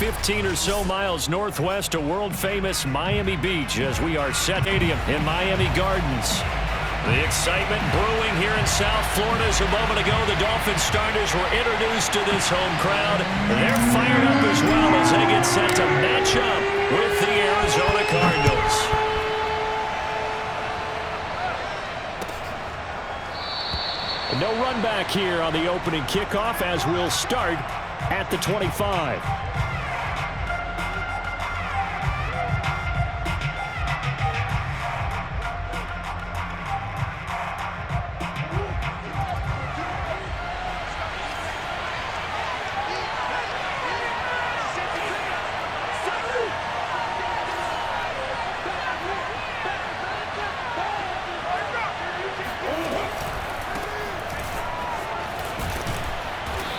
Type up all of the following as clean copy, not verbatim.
15 or so miles northwest of world-famous Miami Beach as we are set stadium in Miami Gardens. The excitement brewing here in South Florida as a moment ago the Dolphins starters were introduced to this home crowd. They're fired up as well as they get set to match up with the Arizona Cardinals. No run back here on the opening kickoff as we'll start at the 25.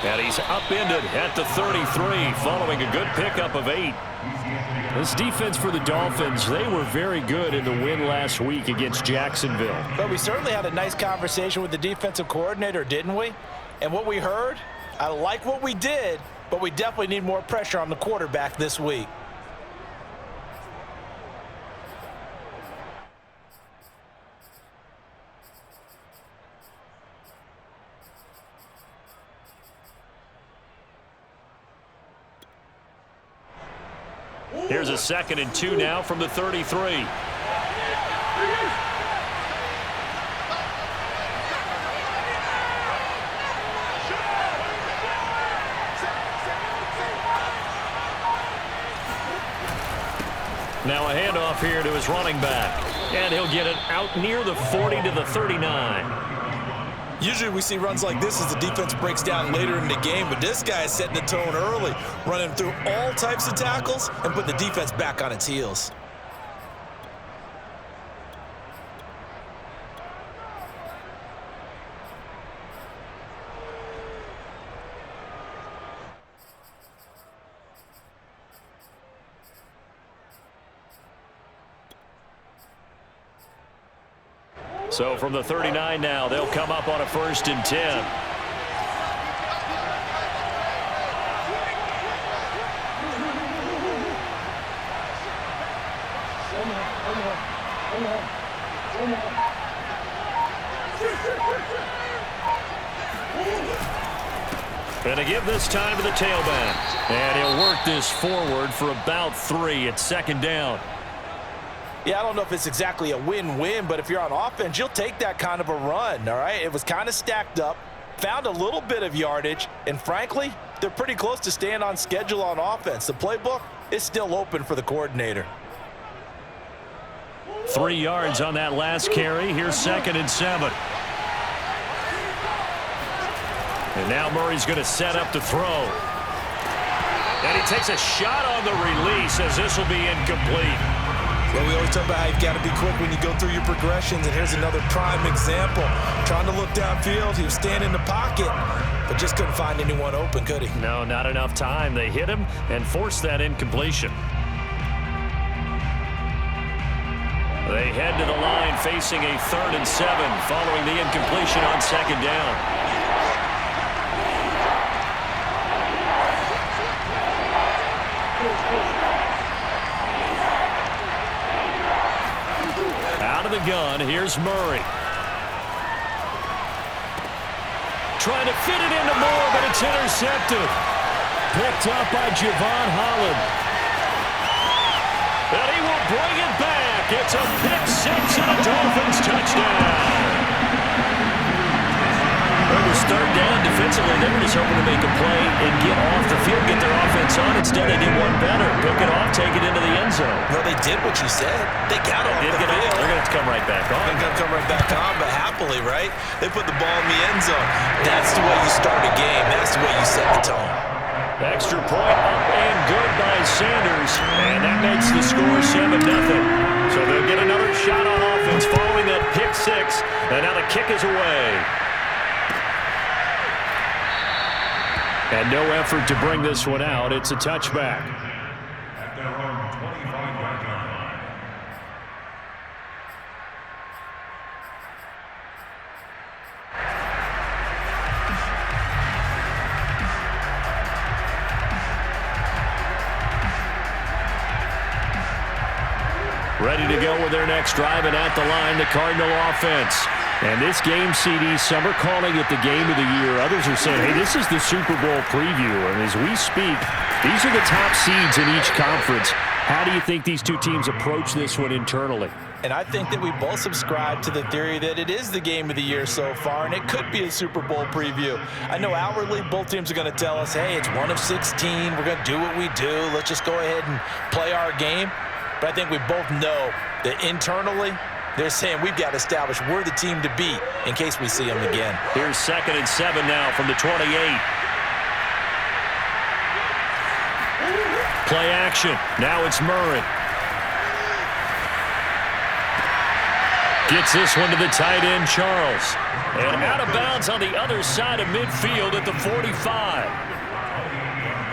And he's upended at the 33 following a good pickup of 8. This defense for the Dolphins, they were very good in the win last week against Jacksonville. But we certainly had a nice conversation with the defensive coordinator, didn't we? And what we heard, I like what we did, but we definitely need more pressure on the quarterback this week. Here's a 2nd and 2 now from the 33. Now a handoff here to his running back. And he'll get it out near the 40 to the 39. Usually we see runs like this as the defense breaks down later in the game, but this guy is setting the tone early, running through all types of tackles and put the defense back on its heels. So from the 39 now, they'll come up on a 1st and 10. And to give this time to the tailback. And he'll work this forward for about 3 at 2nd down. Yeah, I don't know if it's exactly a win-win, but if you're on offense, you'll take that kind of a run, all right? It was kind of stacked up, found a little bit of yardage, and frankly, they're pretty close to staying on schedule on offense. The playbook is still open for the coordinator. 3 yards on that last carry. Here's 2nd and 7. And now Murray's going to set up to throw. And he takes a shot on the release as this will be incomplete. Well, we always talk about how you've got to be quick when you go through your progressions, and here's another prime example. Trying to look downfield, he was standing in the pocket, but just couldn't find anyone open, could he? No, not enough time. They hit him and forced that incompletion. They head to the line facing a 3rd and 7 following the incompletion on 2nd down. The gun. Here's Murray. Trying to fit it into Moore, but it's intercepted. Picked up by Javon Holland. And he will bring it back. It's a pick 6 and a Dolphins touchdown. It was 3rd down defensively. They were just hoping to make a play and get off the field, get their offense on. Instead, they did one better. Pick it off, take it into the end zone. Well, they did what you said. They got off the field. They're going to come right back on. They're going to come right back on, but happily, right? They put the ball in the end zone. That's the way you start a game. That's the way you set the tone. Extra point up and good by Sanders. And that makes the score 7-0. So they'll get another shot on offense following that pick 6. And now the kick is away. And no effort to bring this one out. It's a touchback. At their own 25-yard line. Ready to go with their next drive, and at the line, the Cardinal offense. And this game, CD, some are calling it the game of the year. Others are saying, hey, this is the Super Bowl preview. And as we speak, these are the top seeds in each conference. How do you think these two teams approach this one internally? And I think that we both subscribe to the theory that it is the game of the year so far, and it could be a Super Bowl preview. I know outwardly both teams are going to tell us, hey, it's 1 of 16. We're going to do what we do. Let's just go ahead and play our game. But I think we both know that internally, they're saying we've got to establish we're the team to beat in case we see them again. Here's 2nd and 7 now from the 28. Play action. Now it's Murray. Gets this one to the tight end, Charles. And out of bounds on the other side of midfield at the 45.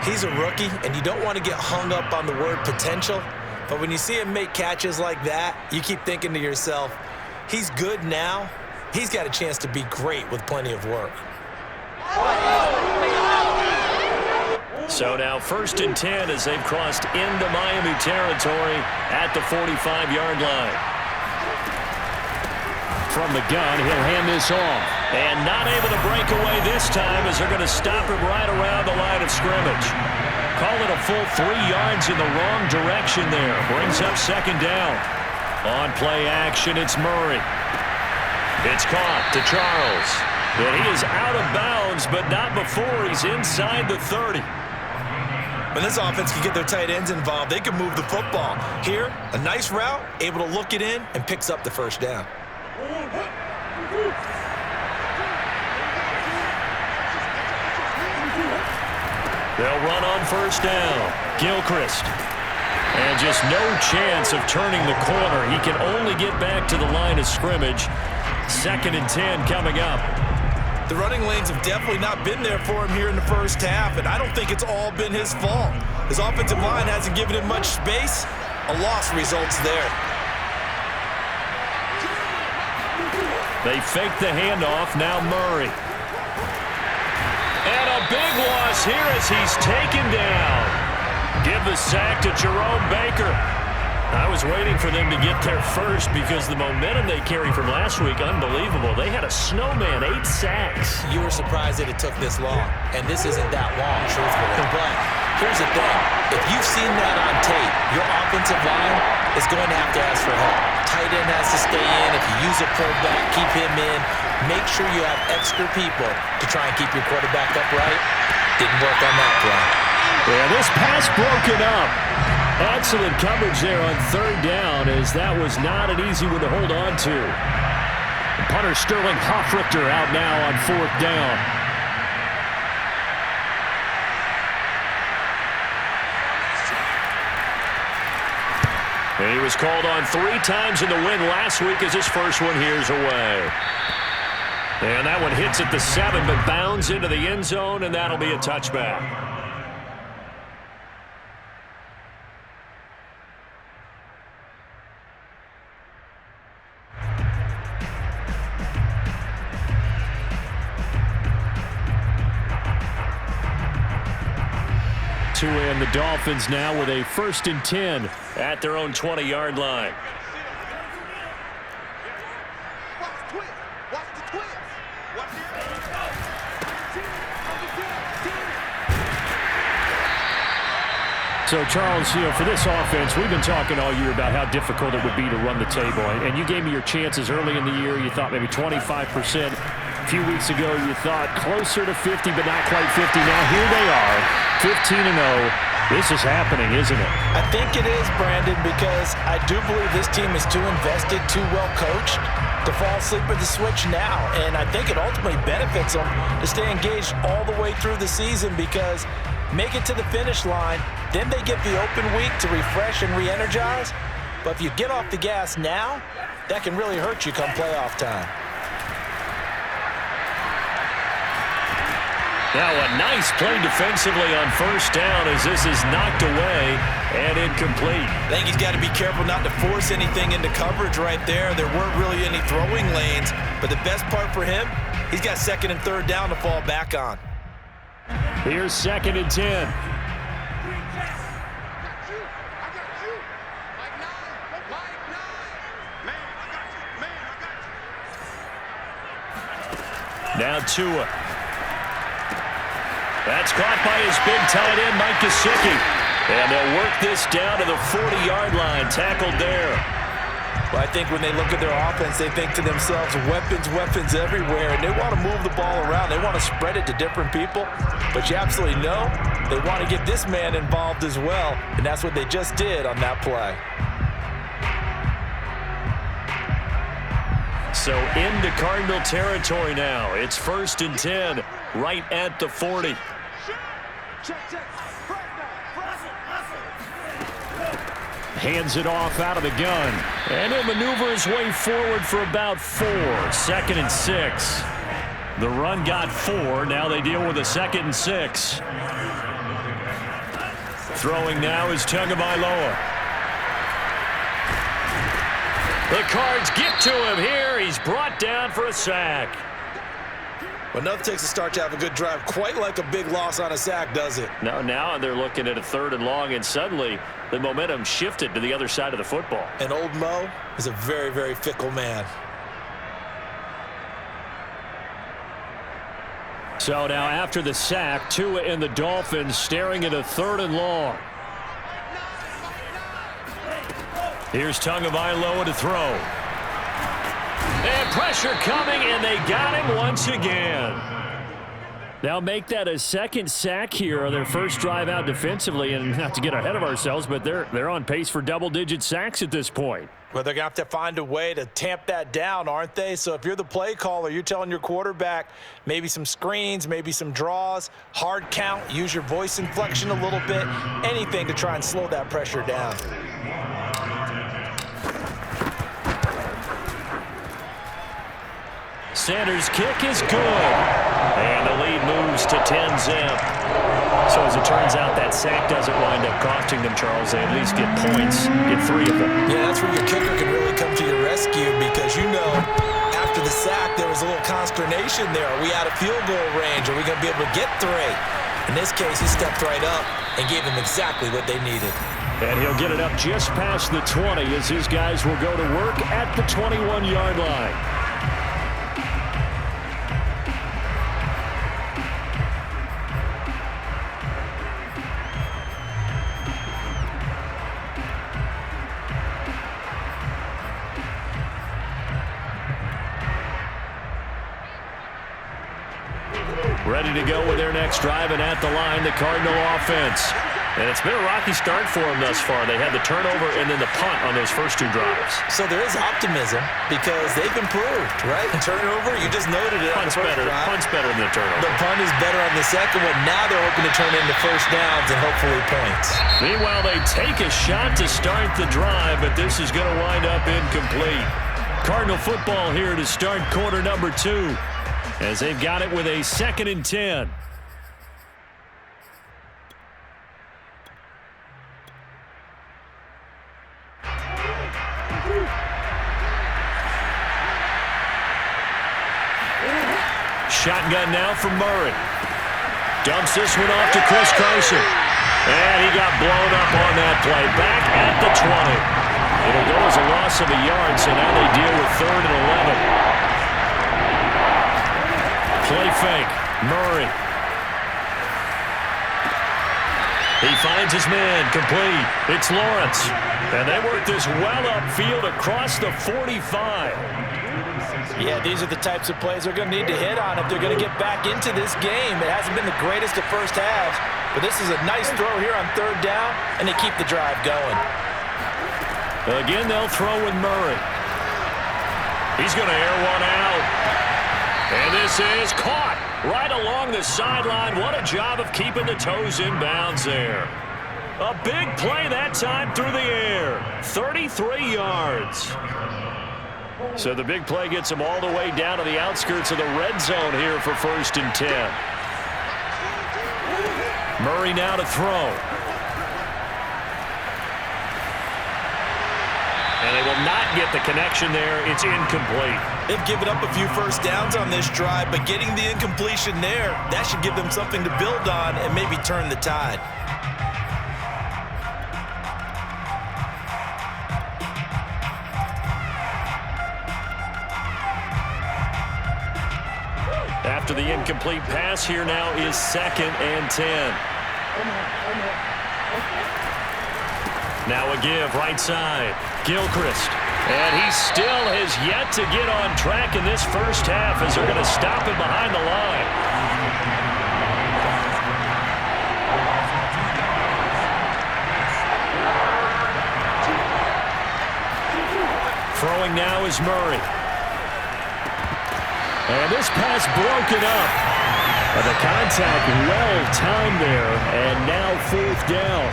He's a rookie, and you don't want to get hung up on the word potential. But when you see him make catches like that, you keep thinking to yourself, he's good now. He's got a chance to be great with plenty of work. So now 1st and 10 as they've crossed into Miami territory at the 45-yard line. From the gun, he'll hand this off. And not able to break away this time as they're going to stop him right around the line of scrimmage. Call it a full 3 yards in the wrong direction there. Brings up 2nd down. On play action, it's Murray. It's caught to Charles. And he is out of bounds, but not before he's inside the 30. When this offense can get their tight ends involved, they can move the football. Here, a nice route, able to look it in, and picks up the 1st down. They'll run on 1st down. Gilchrist. And just no chance of turning the corner. He can only get back to the line of scrimmage. 2nd and 10 coming up. The running lanes have definitely not been there for him here in the 1st half, and I don't think it's all been his fault. His offensive line hasn't given him much space. A loss results there. They fake the handoff. Now Murray. And a big loss here as he's taken down. Give the sack to Jerome Baker. I was waiting for them to get there first because the momentum they carry from last week, unbelievable. They had a snowman, 8 sacks. You were surprised that it took this long, and this isn't that long, truthfully. But here's the thing. If you've seen that on tape, your offensive line is going to have to ask for help. Tight end has to stay in. If you use a fullback, keep him in. Make sure you have extra people to try and keep your quarterback upright. Didn't work on that play. Yeah, this pass broken up. Excellent coverage there on 3rd down, as that was not an easy one to hold on to. Punter Sterling Hoffrichter out now on 4th down. And he was called on 3 times in the win last week as his first one here's away. And that one hits at the 7, but bounds into the end zone, and that'll be a touchback. And the Dolphins now with a 1st and 10 at their own 20-yard line. So, Charles, for this offense, we've been talking all year about how difficult it would be to run the table. And you gave me your chances early in the year. You thought maybe 25%. A few weeks ago, you thought closer to 50, but not quite 50. Now, here they are, 15-0. This is happening, isn't it? I think it is, Brandon, because I do believe this team is too invested, too well coached to fall asleep at the switch now. And I think it ultimately benefits them to stay engaged all the way through the season because make it to the finish line, then they get the open week to refresh and re-energize. But if you get off the gas now, that can really hurt you come playoff time. Now a nice play defensively on 1st down as this is knocked away and incomplete. I think he's got to be careful not to force anything into coverage right there. There weren't really any throwing lanes, but the best part for him, he's got 2nd and 3rd down to fall back on. Here's 2nd and 10. Now Tua. That's caught by his big tight end, Mike Gesicki. And they'll work this down to the 40-yard line, tackled there. Well, I think when they look at their offense, they think to themselves, weapons everywhere, and they want to move the ball around. They want to spread it to different people, but you absolutely know they want to get this man involved as well, and that's what they just did on that play. So into Cardinal territory now. It's 1st and 10, right at the 40. Hands it off out of the gun. And he'll maneuver his way forward for about 4. 2nd and 6. The run got 4. Now they deal with a 2nd and 6. Throwing now is Tagovailoa. The Cards get to him here. He's brought down for a sack. Well, nothing takes a start to have a good drive, quite like a big loss on a sack, does it? No, now they're looking at a 3rd and long, and suddenly the momentum shifted to the other side of the football. And old Mo is a very, very fickle man. So now after the sack, Tua and the Dolphins staring at a 3rd and long. Here's Tagovailoa to throw. And pressure coming, and they got him once again. Now make that a 2nd sack here on their first drive out defensively, and not to get ahead of ourselves, but they're on pace for double-digit sacks at this point. Well, they're going to have to find a way to tamp that down, aren't they? So if you're the play caller, you're telling your quarterback maybe some screens, maybe some draws, hard count, use your voice inflection a little bit, anything to try and slow that pressure down. Sanders' kick is good. And the lead moves to 10-zip. So as it turns out, that sack doesn't wind up costing them, Charles. They at least get points, get 3 of them. Yeah, that's where your kicker can really come to your rescue because, you know, after the sack, there was a little consternation there. Are we out of field goal range? Are we going to be able to get 3? In this case, he stepped right up and gave them exactly what they needed. And he'll get it up just past the 20 as his guys will go to work at the 21-yard line. Ready to go with their next drive, and at the line, the Cardinal offense. And it's been a rocky start for them thus far. They had the turnover and then the punt on those first 2 drives. So there is optimism because they've improved, right? The turnover, you just noted it. Punt's better than the turnover. The punt is better on the second one. Now they're hoping to turn into first downs and hopefully points. Meanwhile, they take a shot to start the drive, but this is going to wind up incomplete. Cardinal football here to start quarter number 2. As they've got it with a 2nd and 10. Shotgun now from Murray. Dumps this one off to Chris Carson. And he got blown up on that play. Back at the 20. It'll go as a loss of a yard, so now they deal with 3rd and 11. Play fake. Murray. He finds his man. Complete. It's Lawrence. And they work this well upfield across the 45. Yeah, these are the types of plays they're going to need to hit on if they're going to get back into this game. It hasn't been the greatest of first halves, but this is a nice throw here on 3rd down, and they keep the drive going. Again, they'll throw with Murray. He's going to air one out. And this is caught right along the sideline. What a job of keeping the toes in bounds there. A big play that time through the air. 33 yards. So the big play gets them all the way down to the outskirts of the red zone here for 1st and 10. Murray now to throw. And they will not get the connection there. It's incomplete. They've given up a few first downs on this drive, but getting the incompletion there, that should give them something to build on and maybe turn the tide. after the incomplete pass. Here now is 2nd and 10. Now a give right side. Gilchrist. And he still has yet to get on track in this first half as they're going to stop him behind the line. Throwing now is Murray. And this pass broken up. But the contact well timed there, and now 4th down.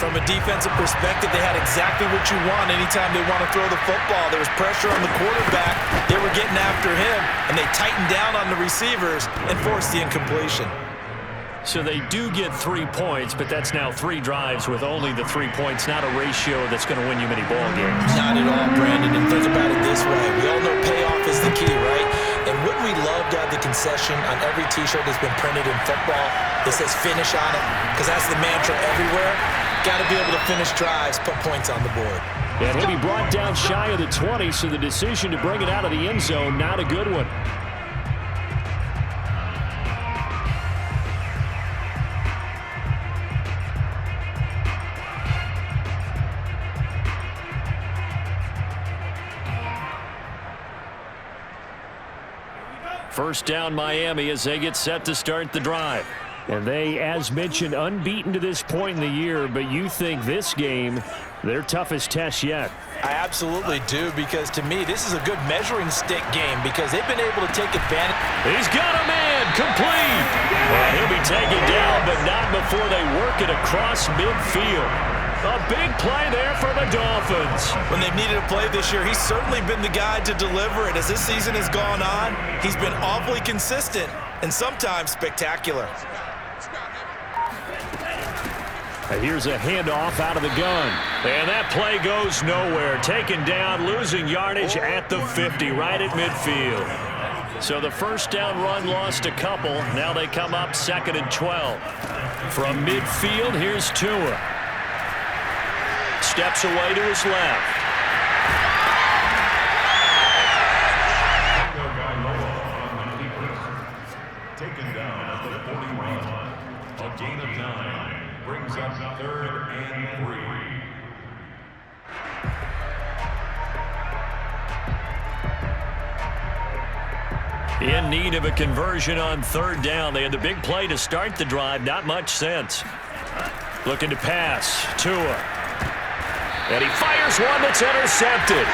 From a defensive perspective, they had exactly what you want anytime they want to throw the football. There was pressure on the quarterback. They were getting after him, and they tightened down on the receivers and forced the incompletion. So they do get 3 points, but that's now 3 drives with only the 3 points, not a ratio that's going to win you many ball games. Not at all, Brandon. And think about it this way. We all know payoff is the key, right? And wouldn't we love to have the concession on every T-shirt that's been printed in football that says finish on it? Because that's the mantra everywhere. Got to be able to finish drives, put points on the board. And he'll be brought down shy of the 20, so the decision to bring it out of the end zone, not a good one. First down Miami as they get set to start the drive. And they, as mentioned, unbeaten to this point in the year, but you think this game, their toughest test yet. I absolutely do, because to me, this is a good measuring stick game because they've been able to take advantage. He's got a man, complete. And he'll be taken down, but not before they work it across midfield. A big play there for the Dolphins. When they've needed a play this year, he's certainly been the guy to deliver it. As this season has gone on, he's been awfully consistent and sometimes spectacular. Here's a handoff out of the gun. And that play goes nowhere. Taken down, losing yardage at the 50, right at midfield. So the first down run lost a couple. Now they come up 2nd and 12. From midfield, here's Tua. Steps away to his left. Taken down at the 41. A gain of 9. Brings up 3rd and 3. In need of a conversion on 3rd down. They had the big play to start the drive. Not much sense. Looking to pass. Tua. And he fires one that's intercepted.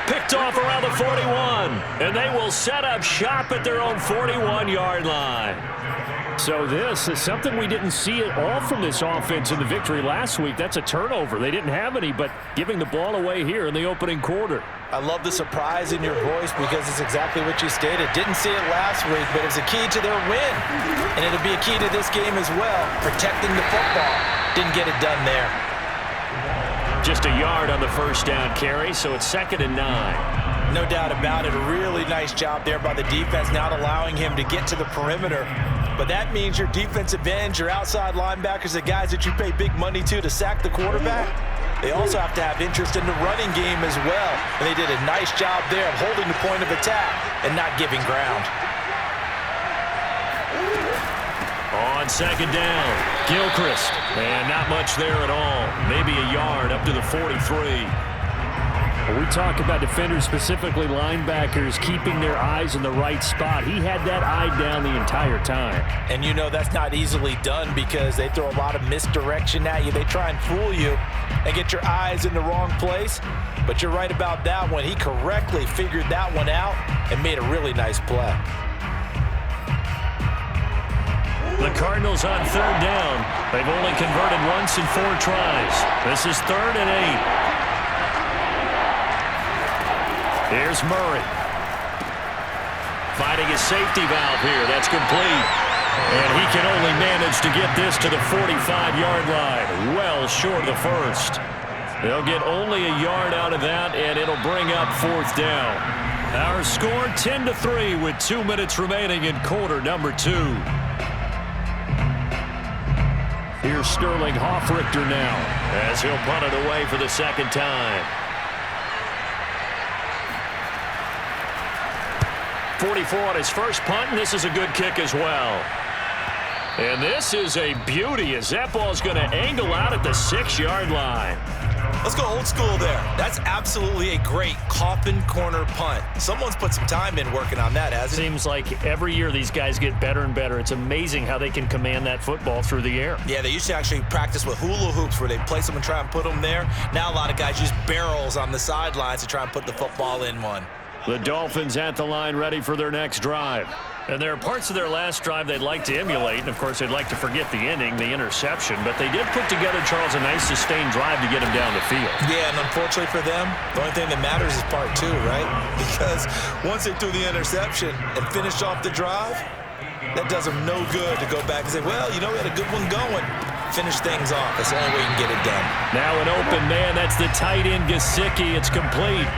Picked off around the 41. And they will set up shop at their own 41-yard line. So this is something we didn't see at all from this offense in the victory last week. That's a turnover. They didn't have any, but giving the ball away here in the opening quarter. I love the surprise in your voice because it's exactly what you stated. Didn't see it last week, but it was a key to their win. And it'll be a key to this game as well, protecting the football. Didn't get it done there. Just a yard on the first down carry, so it's 2nd and 9. No doubt about it. A really nice job there by the defense, not allowing him to get to the perimeter. But that means your defensive ends, your outside linebackers, the guys that you pay big money to sack the quarterback, they also have to have interest in the running game as well. And they did a nice job there of holding the point of attack and not giving ground. On 2nd down, Gilchrist. And not much there at all. Maybe a yard up to the 43. We talk about defenders, specifically linebackers, keeping their eyes in the right spot. He had that eye down the entire time. And you know that's not easily done because they throw a lot of misdirection at you. They try and fool you and get your eyes in the wrong place. But you're right about that one. He correctly figured that one out and made a really nice play. The Cardinals on 3rd down. They've only converted once in 4 tries. This is 3rd and 8. Here's Murray. Finding his safety valve here. That's complete. And he can only manage to get this to the 45-yard line. Well short of the first. They'll get only a yard out of that, and it'll bring up 4th down. Our score 10-3 with 2 minutes remaining in quarter number 2. Here's Sterling Hoffrichter now as he'll punt it away for the 2nd time. 44 on his first punt, and this is a good kick as well. And this is a beauty as that ball's going to angle out at the 6-yard line. Let's go old school there. That's absolutely a great coffin corner punt. Someone's put some time in working on that, hasn't it? Seems like every year these guys get better and better. It's amazing how they can command that football through the air. Yeah, they used to actually practice with hula hoops where they place them and try and put them there. Now a lot of guys use barrels on the sidelines to try and put the football in one. The Dolphins at the line ready for their next drive. And there are parts of their last drive they'd like to emulate. And, of course, they'd like to forget the ending, the interception. But they did put together, Charles, a nice sustained drive to get him down the field. Yeah, and unfortunately for them, the only thing that matters is part 2, right? Because once they threw the interception and finished off the drive, that does them no good to go back and say, well, you know, we had a good one going. Finish things off. That's the only way you can get it done. Now an open man. That's the tight end, Gesicki. It's complete.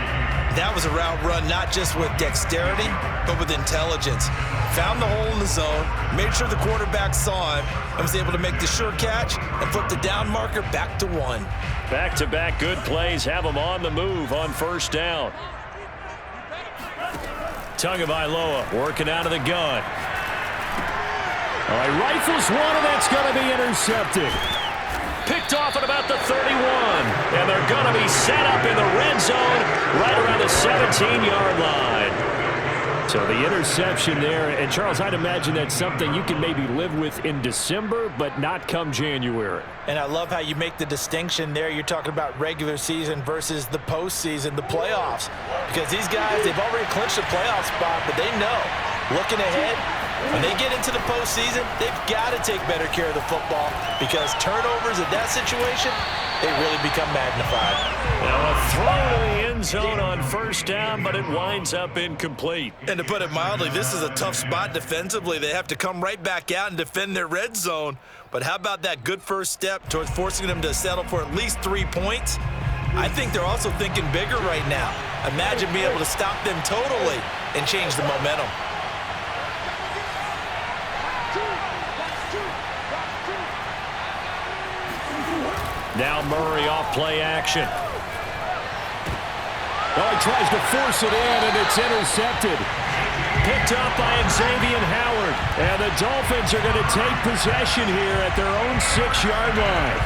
That was a route run not just with dexterity, but with intelligence. Found the hole in the zone, made sure the quarterback saw him, and was able to make the sure catch and flip the down marker back to 1. Back-to-back good plays have him on the move on first down. Tagovailoa working out of the gun. All right, rifles one, and that's going to be intercepted. Picked off at about the 31, and they're going to be set up in the red zone right around the 17-yard line. So the interception there, and Charles, I'd imagine that's something you can maybe live with in December, but not come January. And I love how you make the distinction there. You're talking about regular season versus the postseason, the playoffs. Because these guys, they've already clinched a playoff spot, but they know, looking ahead, when they get into the postseason, they've got to take better care of the football because turnovers in that situation, they really become magnified. Now a throw to the end zone on first down, but it winds up incomplete. And to put it mildly, this is a tough spot defensively. They have to come right back out and defend their red zone. But how about that good first step towards forcing them to settle for at least 3 points? I think they're also thinking bigger right now. Imagine being able to stop them totally and change the momentum. Now Murray off play action. Oh, he tries to force it in, and it's intercepted. Picked up by Xavier Howard. And the Dolphins are going to take possession here at their own 6-yard line.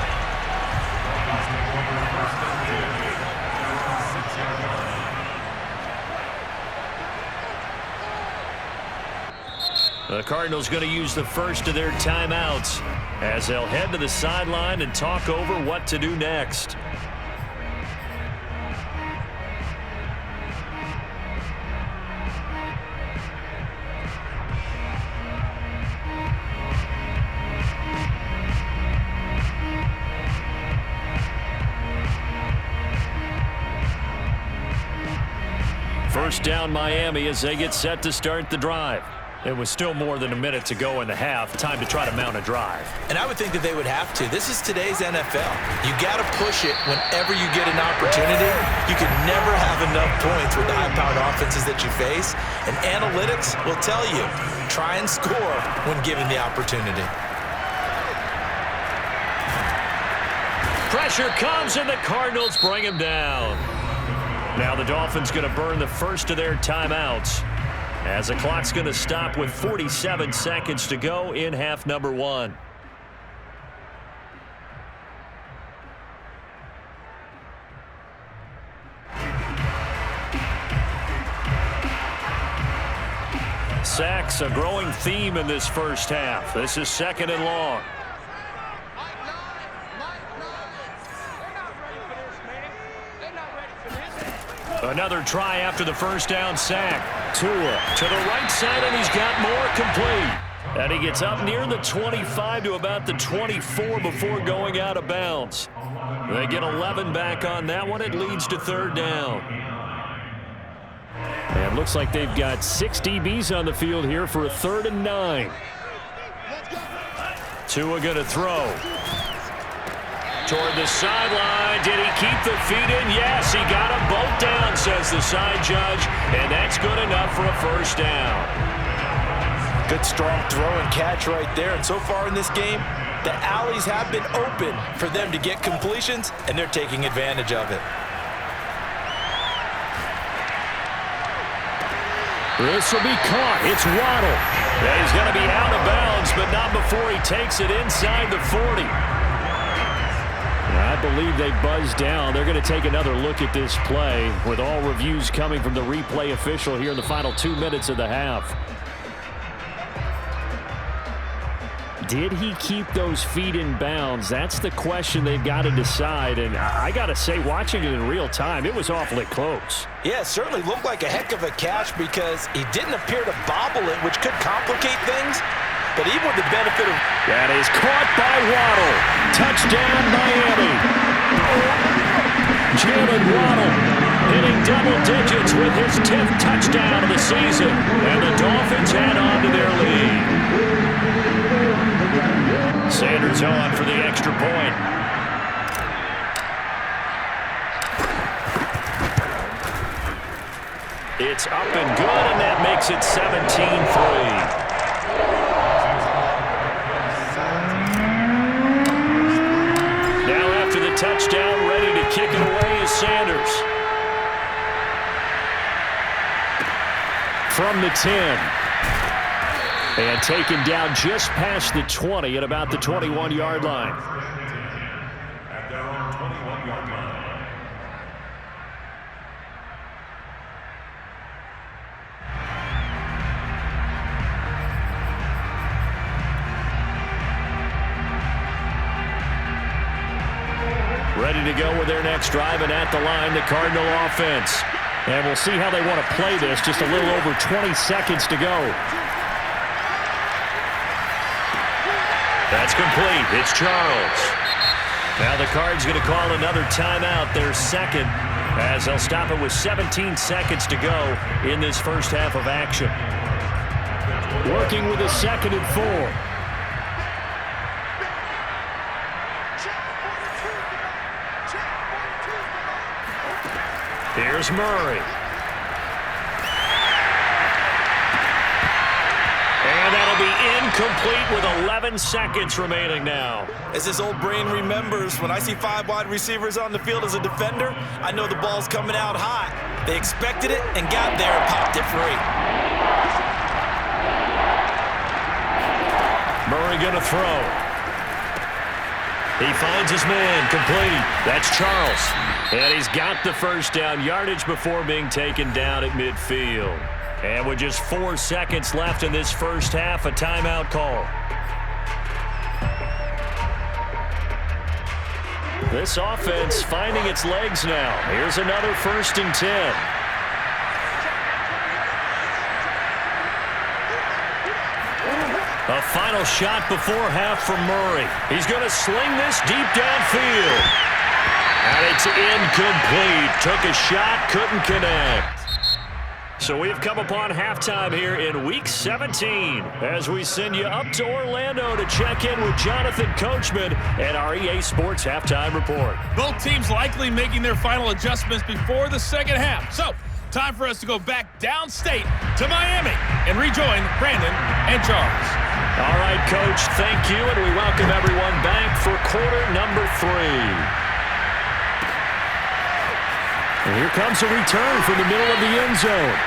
The Cardinals going to use the first of their timeouts as they'll head to the sideline and talk over what to do next. First down Miami as they get set to start the drive. It was still more than a minute to go in the half. Time to try to mount a drive. And I would think that they would have to. This is today's NFL. You got to push it whenever you get an opportunity. You can never have enough points with the high-powered offenses that you face. And analytics will tell you, try and score when given the opportunity. Pressure comes, and the Cardinals bring him down. Now the Dolphins going to burn the first of their timeouts, as the clock's going to stop with 47 seconds to go in half number 1. Sacks, a growing theme in this first half. This is 2nd and long. Another try after the first down sack. Tua to the right side, and he's got more complete. And he gets up near the 25 to about the 24 before going out of bounds. They get 11 back on that one. It leads to 3rd down. And looks like they've got 6 DBs on the field here for a 3rd and 9. Tua going to throw. Toward the sideline. Did he keep the feet in? Yes, he got them both down, says the side judge. And that's good enough for a 1st down. Good strong throw and catch right there. And so far in this game, the alleys have been open for them to get completions, and they're taking advantage of it. This will be caught. It's Waddle. Yeah, he's going to be out of bounds, but not before he takes it inside the 40. I believe they buzzed down. They're going to take another look at this play with all reviews coming from the replay official here in the final 2 minutes of the half. Did he keep those feet in bounds? That's the question they've got to decide. And I got to say, watching it in real time, it was awfully close. Yeah, it certainly looked like a heck of a catch because he didn't appear to bobble it, which could complicate things. But even with the benefit of... That is caught by Waddle. Touchdown, Miami. Jalen Waddle hitting double digits with his 10th touchdown of the season. And the Dolphins add on to their lead. Sanders on for the extra point. It's up and good, and that makes it 17-3. Touchdown, ready to kick it away is Sanders. From the 10. And taken down just past the 20 at about the 21-yard line. At their own 21-yard line. Ready to go with their next drive, and at the line, the Cardinal offense. And we'll see how they want to play this. Just a little over 20 seconds to go. That's complete. It's Charles. Now the Cards going to call another timeout, their second, as they'll stop it with 17 seconds to go in this first half of action. Working with a 2nd and 4. Here's Murray. And that'll be incomplete with 11 seconds remaining now. As his old brain remembers, when I see 5 wide receivers on the field as a defender, I know the ball's coming out hot. They expected it and got there and popped it free. Murray going to throw. He finds his man, complete. That's Charles. And he's got the first down, yardage before being taken down at midfield. And with just 4 seconds left in this first half, a timeout call. This offense finding its legs now. Here's another 1st and 10. A final shot before half from Murray. He's going to sling this deep downfield. And it's incomplete. Took a shot, couldn't connect. So we've come upon halftime here in Week 17 as we send you up to Orlando to check in with Jonathan Coachman and our EA Sports Halftime Report. Both teams likely making their final adjustments before the second half. So, time for us to go back downstate to Miami and rejoin Brandon and Charles. All right, Coach, thank you, and we welcome everyone back for quarter number 3. And here comes a return from the middle of the end zone.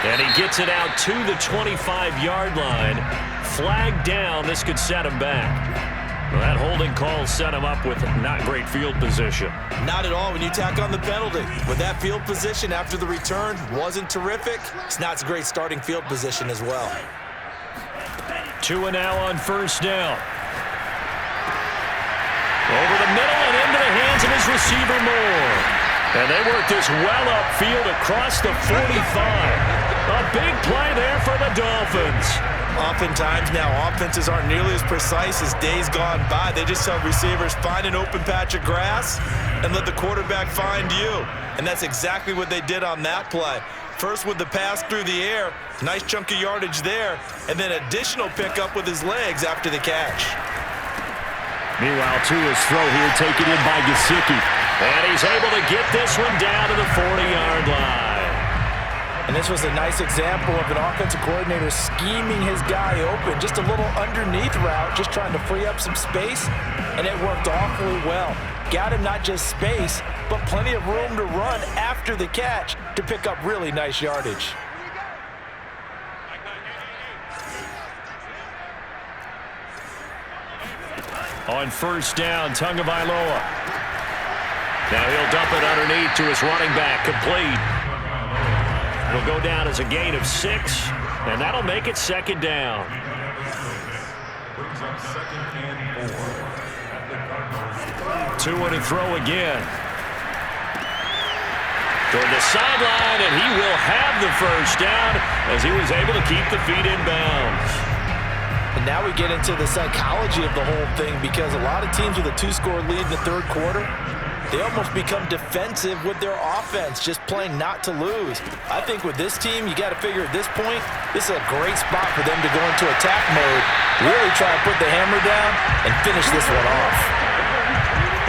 And he gets it out to the 25-yard line. Flag down. This could set him back. Well, that holding call set him up with not great field position. Not at all when you tack on the penalty. With that field position after the return wasn't terrific. It's not a great starting field position as well. 2 now on first down. Over the middle and into the hands of his receiver, Moore. And they work this well upfield across the 45. A big play there for the Dolphins. Oftentimes now, offenses aren't nearly as precise as days gone by. They just tell receivers, find an open patch of grass and let the quarterback find you. And that's exactly what they did on that play. First with the pass through the air, nice chunk of yardage there, and then additional pickup with his legs after the catch. Meanwhile, Tua's throw here taken in by Gesicki. And he's able to get this one down to the 40-yard line. And this was a nice example of an offensive coordinator scheming his guy open. Just a little underneath route, just trying to free up some space, and it worked awfully well. got him not just space, but plenty of room to run after the catch to pick up really nice yardage. On first down, Tagovailoa. Now he'll dump it underneath to his running back, complete. It'll go down as a gain of 6, and that'll make it second down. Brings up 2nd and 4. Two and a throw again. Toward the sideline, and he will have the first down as he was able to keep the feet in bounds. And now we get into the psychology of the whole thing, because a lot of teams with a 2-score lead in the third quarter, they almost become defensive with their offense, just playing not to lose. I think with this team, you got to figure at this point, this is a great spot for them to go into attack mode, really try to put the hammer down and finish this one off.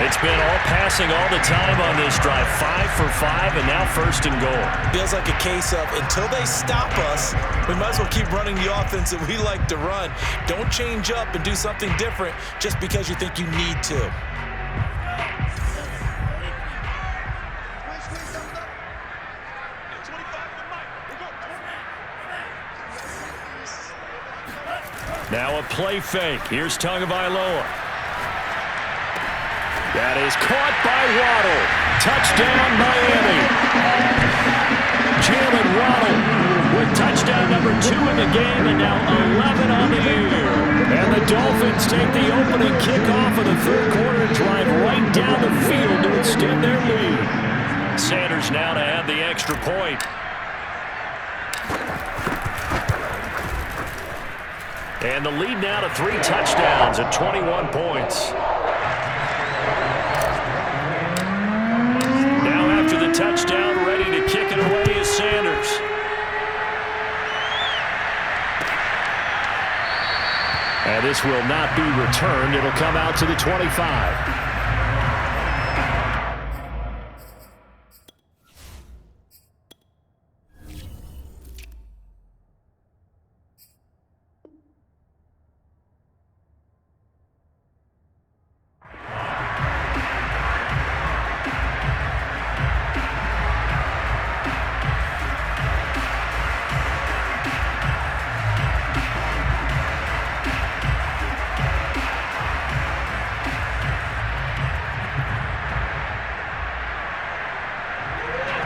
It's been all passing all the time on this drive. 5 for 5, and now first and goal. Feels like a case of until they stop us, we might as well keep running the offense that we like to run. Don't change up and do something different just because you think you need to. Now a play fake. Here's Tagovailoa. That is caught by Waddle. Touchdown, Miami. Jalen Waddle with touchdown number 2 in the game, and now 11 on the year. And the Dolphins take the opening kickoff of the third quarter and drive right down the field to extend their lead. Sanders now to add the extra point. And the lead now to 3 touchdowns at 21 points. The touchdown, ready to kick it away is Sanders. And this will not be returned. It'll come out to the 25.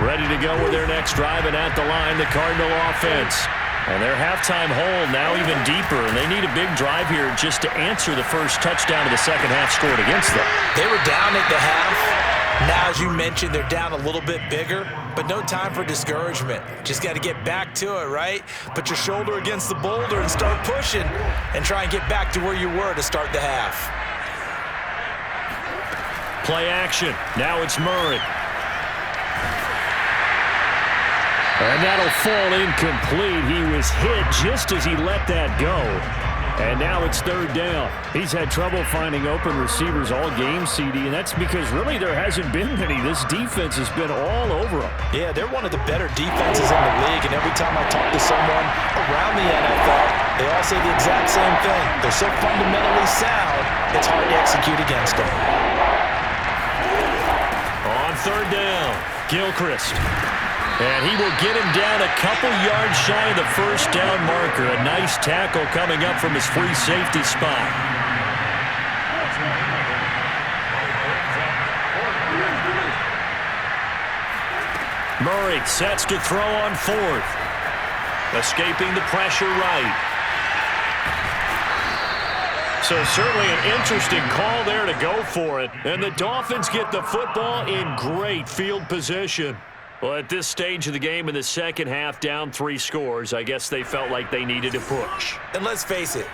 Ready to go with their next drive, and at the line, the Cardinal offense. And their halftime hole now even deeper, and they need a big drive here just to answer the first touchdown of the second half scored against them. They were down at the half. Now, as you mentioned, they're down a little bit bigger, but no time for discouragement. Just got to get back to it, right? Put your shoulder against the boulder and start pushing and try and get back to where you were to start the half. Play action. Now it's Murray. And that'll fall incomplete. He was hit just as he let that go. And now it's third down. He's had trouble finding open receivers all game, CD, and that's because really there hasn't been many. This defense has been all over them. Yeah, they're one of the better defenses in the league, and every time I talk to someone around the NFL, they all say the exact same thing. They're so fundamentally sound, it's hard to execute against them. On third down, Gilchrist. And he will get him down a couple yards shy of the first down marker. A nice tackle coming up from his free safety spot. Murray sets to throw on fourth. Escaping the pressure right. So certainly an interesting call there to go for it. And the Dolphins get the football in great field position. Well, at this stage of the game in the second half, down 3 scores, I guess they felt like they needed to push. And let's face it,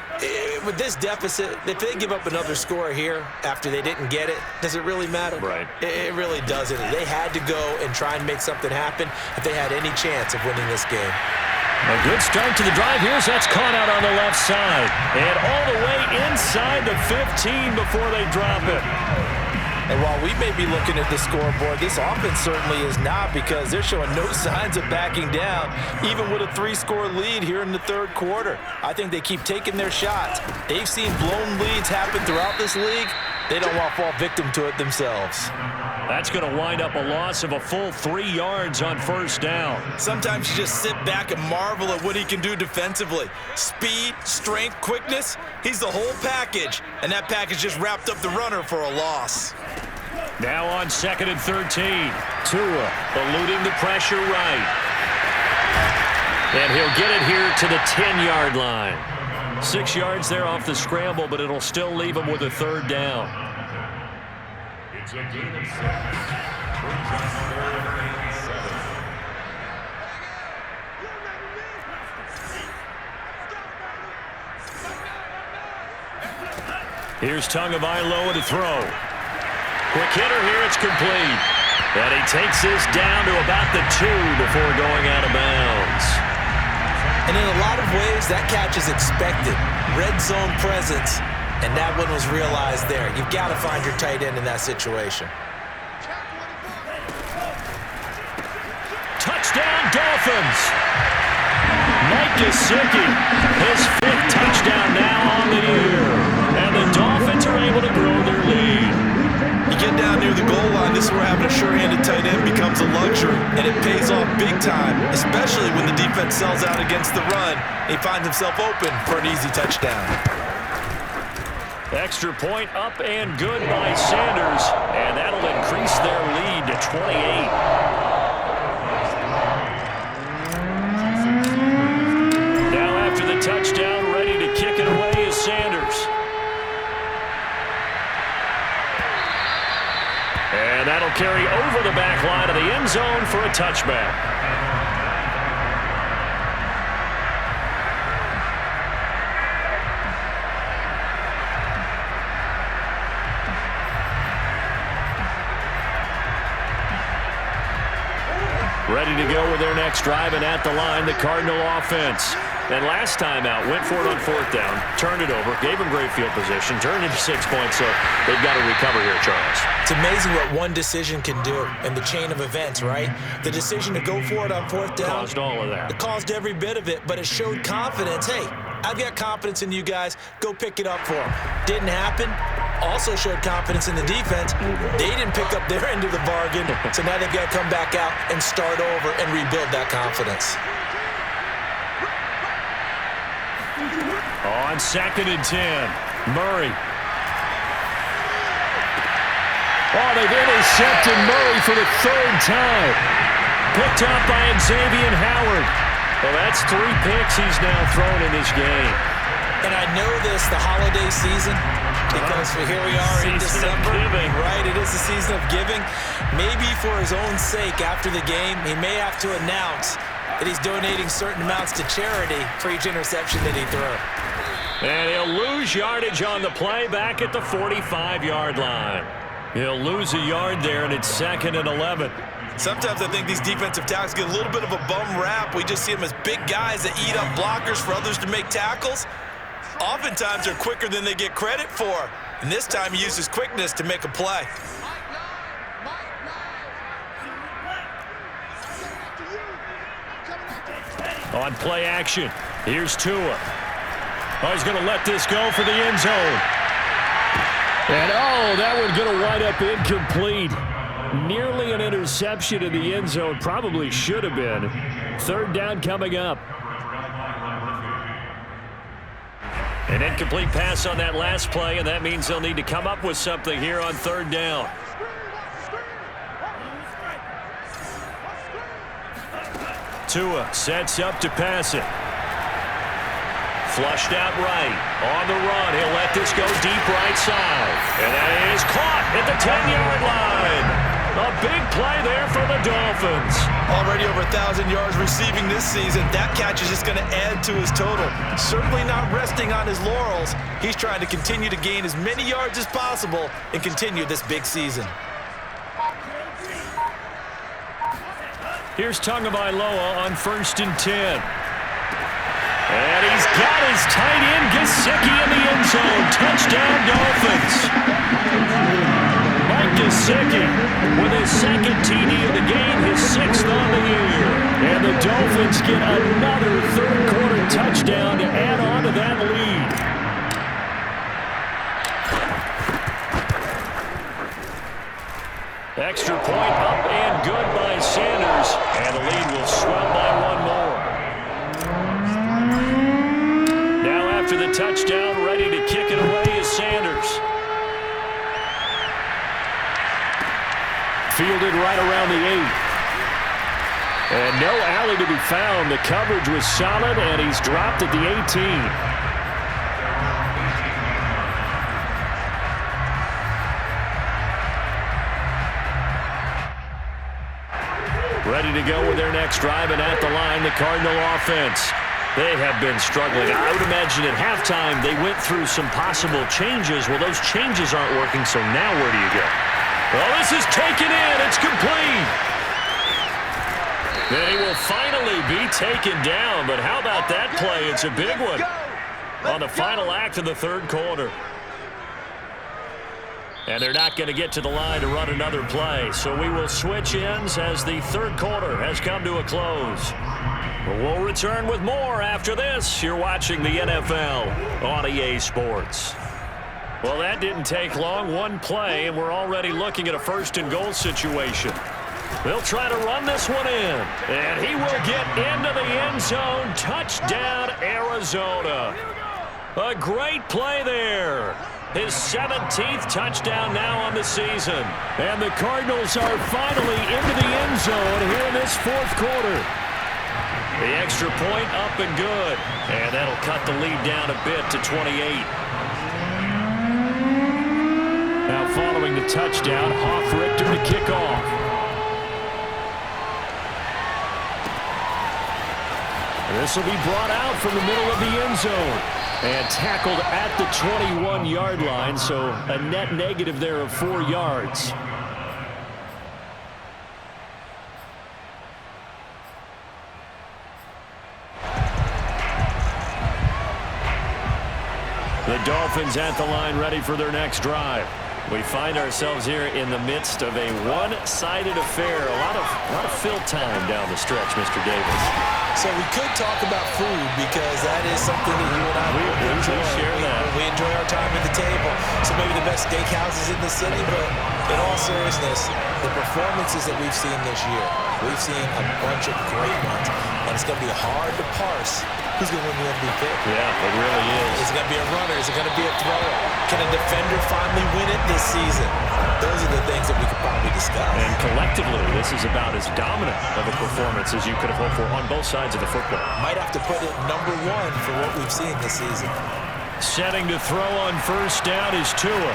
with this deficit, if they give up another score here after they didn't get it, does it really matter? Right. It really doesn't. They had to go and try and make something happen if they had any chance of winning this game. A good start to the drive. Here's that's caught out on the left side. And all the way inside the 15 before they drop it. And while we may be looking at the scoreboard, this offense certainly is not, because they're showing no signs of backing down, even with a 3-score lead here in the third quarter. I think they keep taking their shots. They've seen blown leads happen throughout this league. They don't want to fall victim to it themselves. That's going to wind up a loss of a full 3 yards on first down. Sometimes you just sit back and marvel at what he can do defensively. Speed, strength, quickness, he's the whole package. And that package just wrapped up the runner for a loss. Now on 2nd and 13. Tua eluding the pressure right. And he'll get it here to the 10-yard line. 6 yards there off the scramble, but it'll still leave him with a 3rd down. It's a gain of 7. Brings us 3rd and 7. Here's Tagovailoa to throw. Quick hitter here, it's complete. And he takes this down to about the 2 before going out of bounds. And in a lot of ways, that catch is expected. Red zone presence, and that one was realized there. You've got to find your tight end in that situation. Touchdown, Dolphins! Mike Gesicki, his 5th touchdown now on the year. And the Dolphins are able to grow their lead. You get down near the goal line, this is where having a sure-handed tight end becomes a luxury, and it pays off big time, especially when the defense sells out against the run. He finds himself open for an easy touchdown. Extra point up and good by Sanders, and that'll increase their lead to 28. Now after the touchdown, ready to kick it away is Sanders. And that'll carry over the back line of the end zone for a touchback. Ready to go with their next drive, and at the line, the Cardinal offense. And last time out, went for it on 4th down, turned it over, gave them great field position, turned into 6 points, so they've got to recover here, Charles. It's amazing what one decision can do in the chain of events, right? The decision to go for it on 4th down. Caused all of that. It caused every bit of it, but it showed confidence. Hey, I've got confidence in you guys. Go pick it up for them. Didn't happen. Also showed confidence in the defense. They didn't pick up their end of the bargain, so now they've got to come back out and start over and rebuild that confidence. On 2nd and 10, Murray. Oh, they've intercepted Murray for the 3rd time. Picked up by Xavier Howard. Well, that's 3 picks he's now thrown in this game. And I know this, the holiday season, because here we are in December. Right, it is the season of giving. Maybe for his own sake after the game, he may have to announce that he's donating certain amounts to charity for each interception that he threw. And he'll lose yardage on the play back at the 45-yard line. He'll lose a yard there, and it's 2nd and 11. Sometimes I think these defensive tackles get a little bit of a bum rap. We just see them as big guys that eat up blockers for others to make tackles. Oftentimes they're quicker than they get credit for. And this time he uses quickness to make a play. On play action, here's Tua. Oh, he's going to let this go for the end zone. And, oh, that one's going to wind up incomplete. Nearly an interception in the end zone. Probably should have been. 3rd down coming up. An incomplete pass on that last play, and that means they'll need to come up with something here on 3rd down. Tua sets up to pass it. Flushed out right. On the run. He'll let this go deep right side. And that is caught at the 10-yard line. A big play there for the Dolphins. Already over 1,000 yards receiving this season. That catch is just going to add to his total. Certainly not resting on his laurels. He's trying to continue to gain as many yards as possible and continue this big season. Here's Tagovailoa on 1st and 10. And he's got his tight end, Gesicki, in the end zone. Touchdown, Dolphins. Mike Gesicki with his 2nd TD of the game, his 6th on the year. And the Dolphins get another 3rd quarter touchdown to add on to that lead. Extra point up and good by Sanders. And the lead will swell by one more. Now after the touchdown, ready to kick it away is Sanders. Fielded right around the 8. And no alley to be found. The coverage was solid, and he's dropped at the 18. Ready to go with their next drive, and at the line, the Cardinal offense. They have been struggling. I would imagine at halftime they went through some possible changes. Well, those changes aren't working, so now where do you go? Well, this is taken in. It's complete. And he will finally be taken down, but how about that play? It's a big one on the final act of the third quarter. And they're not going to get to the line to run another play. So we will switch ends as the third quarter has come to a close. We'll return with more after this. You're watching the NFL on EA Sports. Well, that didn't take long. One play, and we're already looking at a first-and-goal situation. They'll try to run this one in. And he will get into the end zone. Touchdown, Arizona. A great play there. His 17th touchdown now on the season. And the Cardinals are finally into the end zone here in this fourth quarter. The extra point up and good. And that'll cut the lead down a bit to 28. Now following the touchdown, Hoff-Richter to kick off. This will be brought out from the middle of the end zone. And tackled at the 21-yard line, so a net negative there of 4 yards. The Dolphins at the line ready for their next drive. We find ourselves here in the midst of a one-sided affair. A lot of fill time down the stretch, Mr. Davis. So we could talk about food because that is something that you and I enjoy. We enjoy our time at the table. So maybe the best steakhouses in the city, but in all seriousness, the performances that we've seen this year, we've seen a bunch of great ones, and it's going to be hard to parse who's going to win the MVP. Yeah, it really is. Is it going to be a runner? Is it going to be a thrower? Can a defender finally win it this season? Those are the things that we could probably discuss. And collectively, this is about as dominant of a performance as you could have hoped for on both sides of the football. Might have to put it number one for what we've seen this season. Setting to throw on first down is Tua.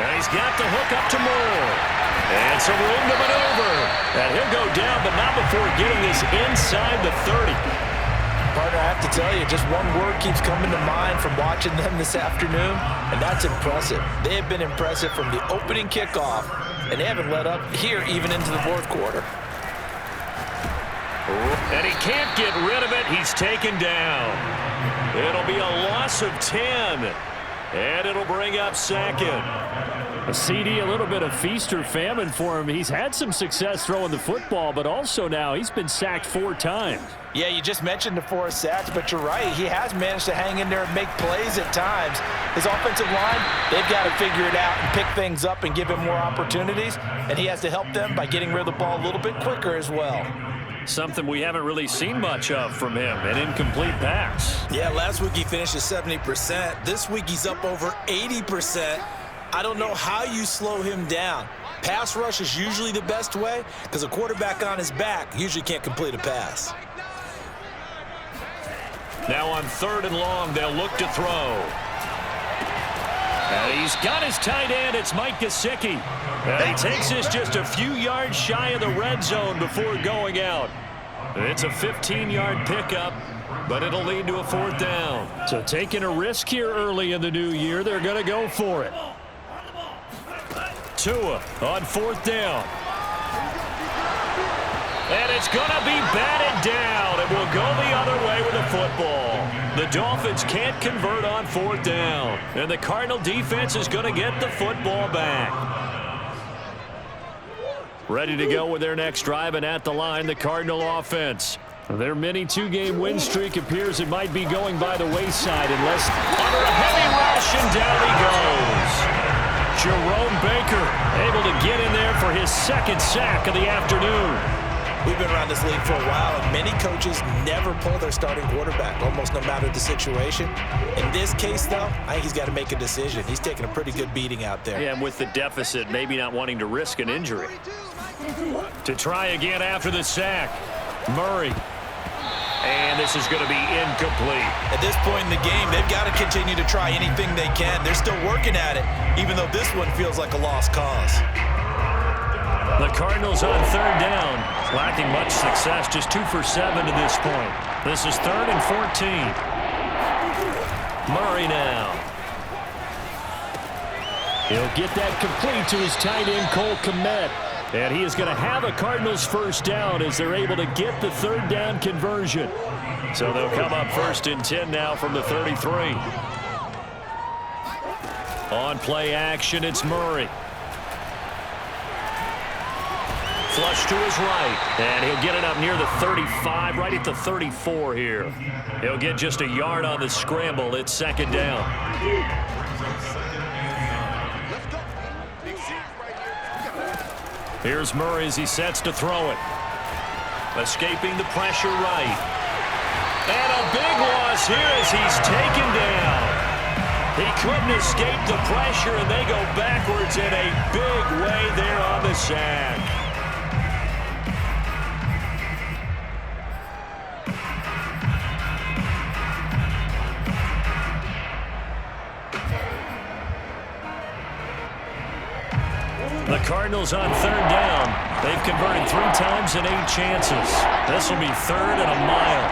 And he's got the hook up to Moore. And some room to maneuver. And he'll go down, but not before getting this inside the 30. Partner, I have to tell you, just one word keeps coming to mind from watching them this afternoon, and that's impressive. They have been impressive from the opening kickoff, and they haven't let up here even into the fourth quarter. And he can't get rid of it. He's taken down. It'll be a loss of 10, and it'll bring up second. A CD, a little bit of feast or famine for him. He's had some success throwing the football, but also now he's been sacked 4 times. Yeah, you just mentioned the 4 sacks, but you're right. He has managed to hang in there and make plays at times. His offensive line, they've got to figure it out and pick things up and give him more opportunities, and he has to help them by getting rid of the ball a little bit quicker as well. Something we haven't really seen much of from him, an incomplete pass. Yeah, last week he finished at 70%. This week he's up over 80%. I don't know how you slow him down. Pass rush is usually the best way because a quarterback on his back usually can't complete a pass. Now on 3rd and long, they'll look to throw. And he's got his tight end. It's Mike Gesicki. And he takes this just a few yards shy of the red zone before going out. It's a 15-yard pickup, but it'll lead to a 4th down. So taking a risk here early in the new year, they're going to go for it. Tua on 4th down. And it's going to be batted down. It will go the other way with the football. The Dolphins can't convert on 4th down. And the Cardinal defense is going to get the football back. Ready to go with their next drive, and at the line, the Cardinal offense. Their mini 2-game win streak appears it might be going by the wayside unless under a heavy rush, and down he goes. Jerome Baker able to get in there for his second sack of the afternoon. We've been around this league for a while, and many coaches never pull their starting quarterback, almost no matter the situation. In this case, though, I think he's got to make a decision. He's taking a pretty good beating out there. Yeah, and with the deficit, maybe not wanting to risk an injury. To try again after the sack, Murray. And this is going to be incomplete. At this point in the game, they've got to continue to try anything they can. They're still working at it, even though this one feels like a lost cause. The Cardinals on third down, lacking much success, just 2 for 7 to this point. This is 3rd and 14. Murray now. He'll get that complete to his tight end, Cole Kmet. And he is going to have a Cardinals first down as they're able to get the third down conversion. So they'll come up 1st and 10 now from the 33. On play action, it's Murray. Flush to his right, and he'll get it up near the 35, right at the 34 here. He'll get just a yard on the scramble. It's 2nd down. Here's Murray as he sets to throw it. Escaping the pressure right. And a big loss here as he's taken down. He couldn't escape the pressure, and they go backwards in a big way there on the sack. The Cardinals on third down. They've converted 3 times in 8 chances. This will be 3rd and a mile.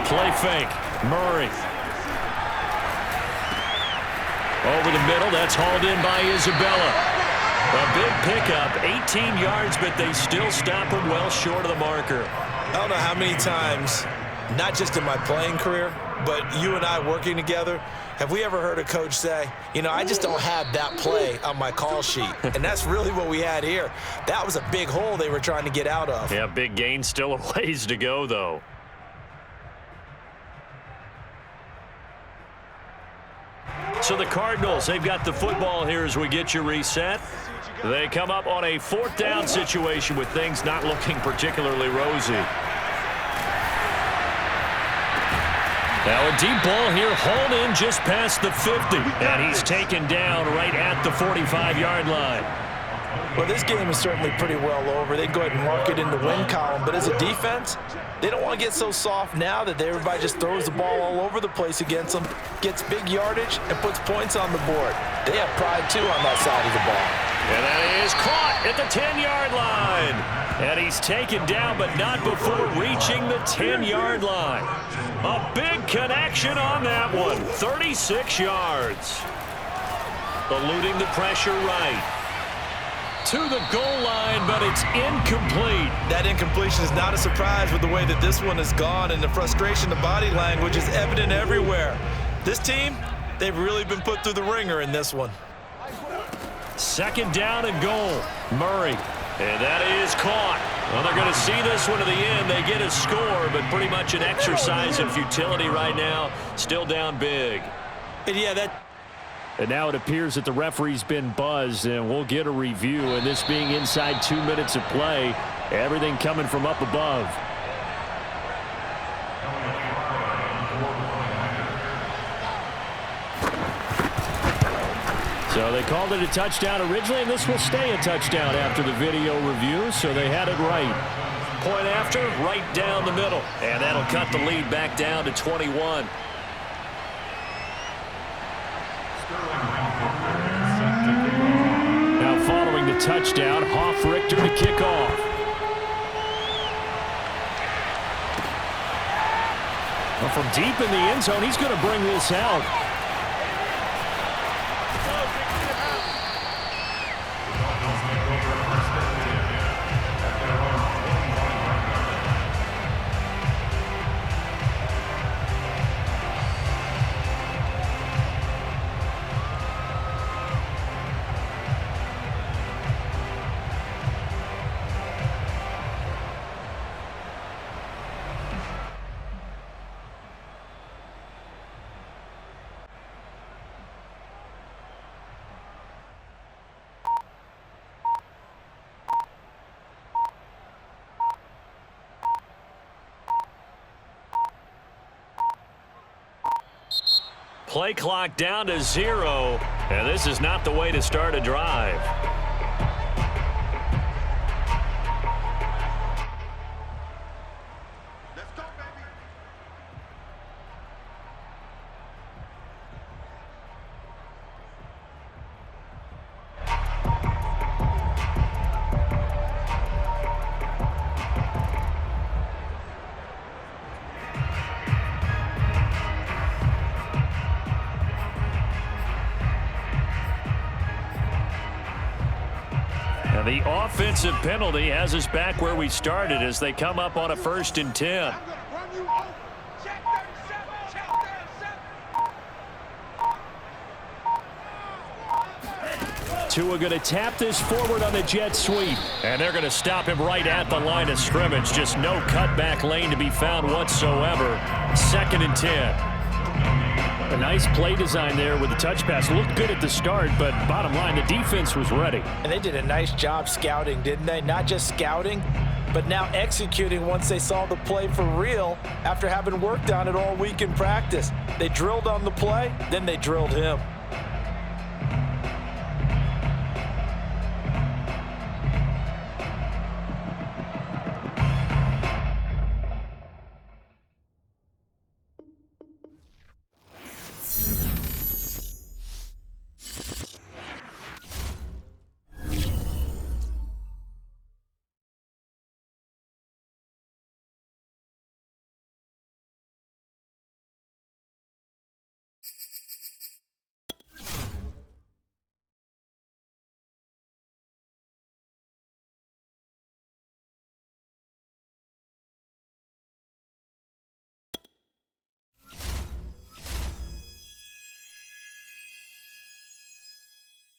Play fake. Murray. Over the middle. That's hauled in by Isabella. A big pickup. 18 yards, but they still stop him well short of the marker. I don't know how many times, not just in my playing career, but you and I working together, have we ever heard a coach say, you know, I just don't have that play on my call sheet? And that's really what we had here. That was a big hole they were trying to get out of. Yeah, big gain, still a ways to go, though. So the Cardinals, they've got the football here as we get you reset. They come up on a 4th down situation with things not looking particularly rosy. Now a deep ball here, hauled in just past the 50. And he's taken down right at the 45-yard line. Well, this game is certainly pretty well over. They'd go ahead and mark it in the win column. But as a defense, they don't want to get so soft now that everybody just throws the ball all over the place against them, gets big yardage, and puts points on the board. They have pride, too, on that side of the ball. And that is caught at the 10-yard line. And he's taken down, but not before reaching the 10-yard line. A big connection on that one. 36 yards. Eluding the pressure right. To the goal line, but it's incomplete. That incompletion is not a surprise with the way that this one has gone, and the frustration, the body language is evident everywhere. This team, they've really been put through the ringer in this one. 2nd down and goal. Murray. And that is caught. Well, they're going to see this one to the end. They get a score, but pretty much an exercise in futility right now. Still down big. And yeah, And now it appears that the referee's been buzzed, and we'll get a review. And this being inside 2 minutes of play, everything coming from up above. So they called it a touchdown originally, and this will stay a touchdown after the video review, so they had it right. Point after, right down the middle. And that'll cut the lead back down to 21. Now following the touchdown, Hoff-Richter to kick off. Well, from deep in the end zone, he's going to bring this out. Play clock down to 0, and this is not the way to start a drive. And the offensive penalty has us back where we started as they come up on a 1st and 10. Tua going to tap this forward on the jet sweep. And they're going to stop him right at the line of scrimmage. Just no cutback lane to be found whatsoever. 2nd and 10. A nice play design there with the touch pass. Looked good at the start, but bottom line, the defense was ready. And they did a nice job scouting, didn't they? Not just scouting, but now executing once they saw the play for real after having worked on it all week in practice. They drilled on the play, then they drilled him.